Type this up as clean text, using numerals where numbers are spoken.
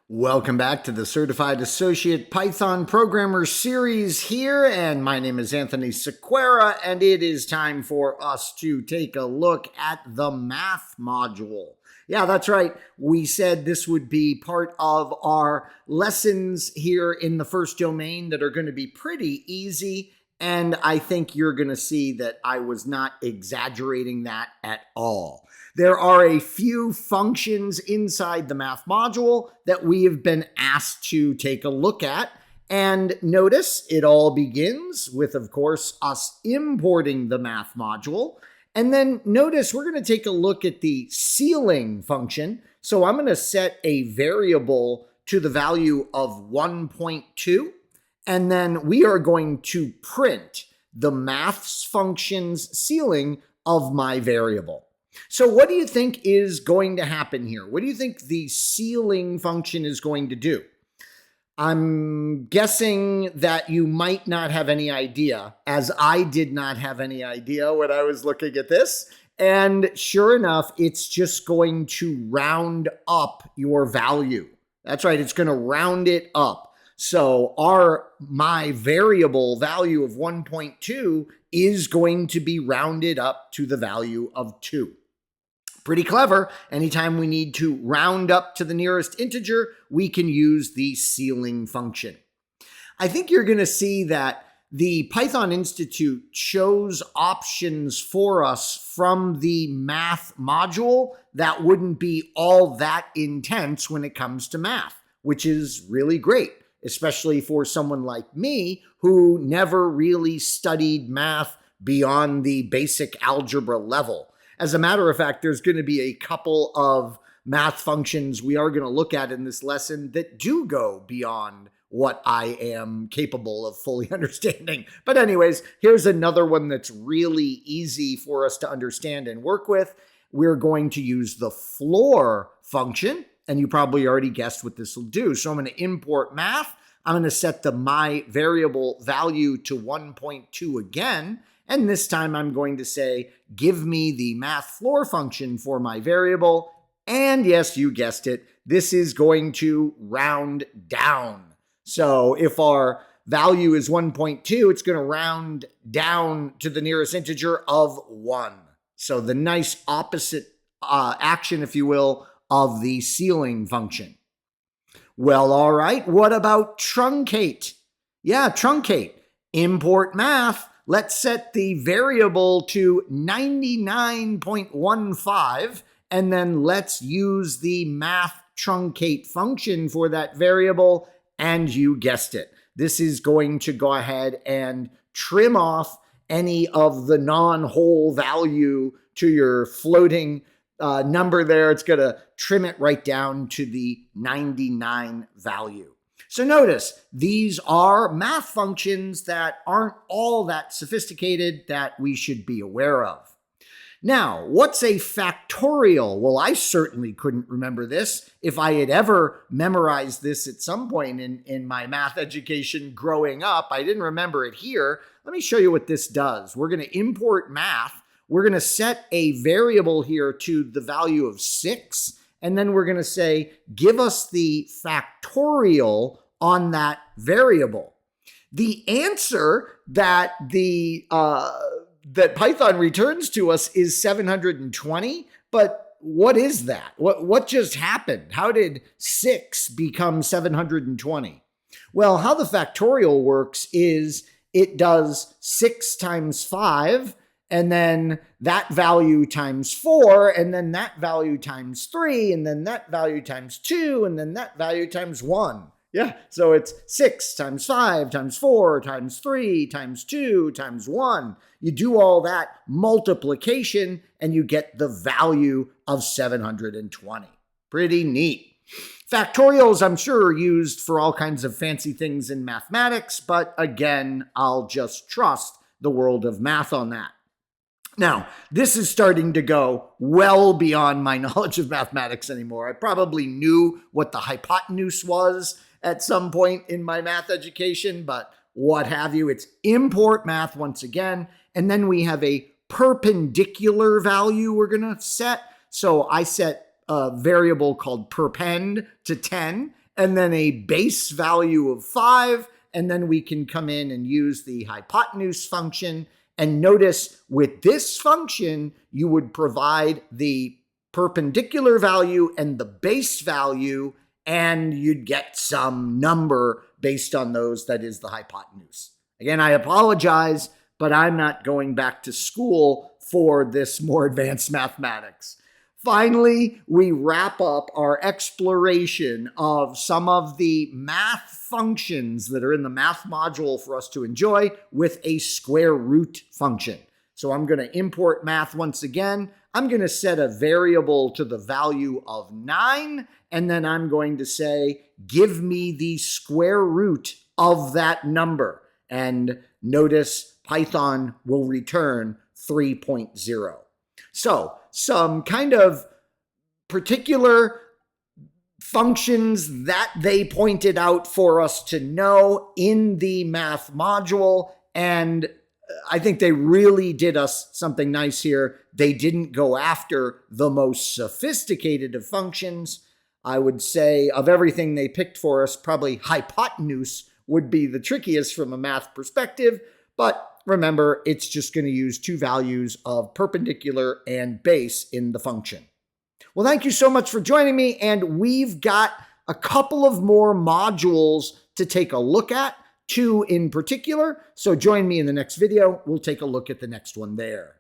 Welcome back to the Certified Associate Python Programmer series here, and my name is Anthony Sequeira, and it is time for us to take a look at the math module. Yeah, that's right. We said this would be part of our lessons here in the first domain that are going to be pretty easy, and I think you're going to see that I was not exaggerating that at all. There are a few functions inside the math module that we have been asked to take a look at. And notice it all begins with, of course, us importing the math module. And then notice we're going to take a look at the ceiling function. So I'm going to set a variable to the value of 1.2. And then we are going to print the maths function's ceiling of my variable. So what do you think is going to happen here? What do you think the ceiling function is going to do? I'm guessing that you might not have any idea, as I did not have any idea when I was looking at this. And sure enough, it's just going to round up your value. That's right, it's going to round it up. So my variable value of 1.2 is going to be rounded up to the value of 2. Pretty clever. Anytime we need to round up to the nearest integer, we can use the ceiling function. I think you're going to see that the Python Institute chose options for us from the math module that wouldn't be all that intense when it comes to math, which is really great, especially for someone like me who never really studied math beyond the basic algebra level. As a matter of fact, there's going to be a couple of math functions we are going to look at in this lesson that do go beyond what I am capable of fully understanding. But anyways, here's another one that's really easy for us to understand and work with. We're going to use the floor function, and you probably already guessed what this will do. So I'm going to import math. I'm going to set the my variable value to 1.2 again. And this time I'm going to say, give me the math floor function for my variable. And yes, you guessed it, this is going to round down. So if our value is 1.2, it's going to round down to the nearest integer of 1. So the nice opposite action, if you will, of the ceiling function. Well, all right, what about truncate? Yeah, truncate. Import math. Let's set the variable to 99.15, and then let's use the math truncate function for that variable, and you guessed it. This is going to go ahead and trim off any of the non-whole value to your floating number there. It's going to trim it right down to the 99 value. So notice, these are math functions that aren't all that sophisticated that we should be aware of. Now, what's a factorial? Well, I certainly couldn't remember this. If I had ever memorized this at some point in my math education growing up, I didn't remember it here. Let me show you what this does. We're going to import math. We're going to set a variable here to the value of 6. And then we're going to say, give us the factorial on that variable. The answer that that Python returns to us is 720, but what is that? What just happened? How did 6 become 720? Well, how the factorial works is it does 6 times 5, and then that value times 4, and then that value times 3, and then that value times 2, and then that value times 1. Yeah, so it's 6 times 5 times 4 times 3 times 2 times 1. You do all that multiplication and you get the value of 720. Pretty neat. Factorials, I'm sure, are used for all kinds of fancy things in mathematics, but again, I'll just trust the world of math on that. Now, this is starting to go well beyond my knowledge of mathematics anymore. I probably knew what the hypotenuse was at some point in my math education, but what have you. It's import math once again, and then we have a perpendicular value we're going to set. So I set a variable called perpend to 10, and then a base value of 5, and then we can come in and use the hypotenuse function. And notice with this function, you would provide the perpendicular value and the base value, and you'd get some number based on those that is the hypotenuse. Again, I apologize, but I'm not going back to school for this more advanced mathematics. Finally, we wrap up our exploration of some of the math functions that are in the math module for us to enjoy with a square root function. So I'm going to import math once again. I'm going to set a variable to the value of 9, and then I'm going to say, give me the square root of that number. And notice Python will return 3.0. So some kind of particular functions that they pointed out for us to know in the math module, and I think they really did us something nice here. They didn't go after the most sophisticated of functions. I would say of everything they picked for us, probably hypotenuse would be the trickiest from a math perspective, but remember, it's just going to use two values of perpendicular and base in the function. Well, thank you so much for joining me, and we've got a couple of more modules to take a look at, 2 in particular, so join me in the next video. We'll take a look at the next one there.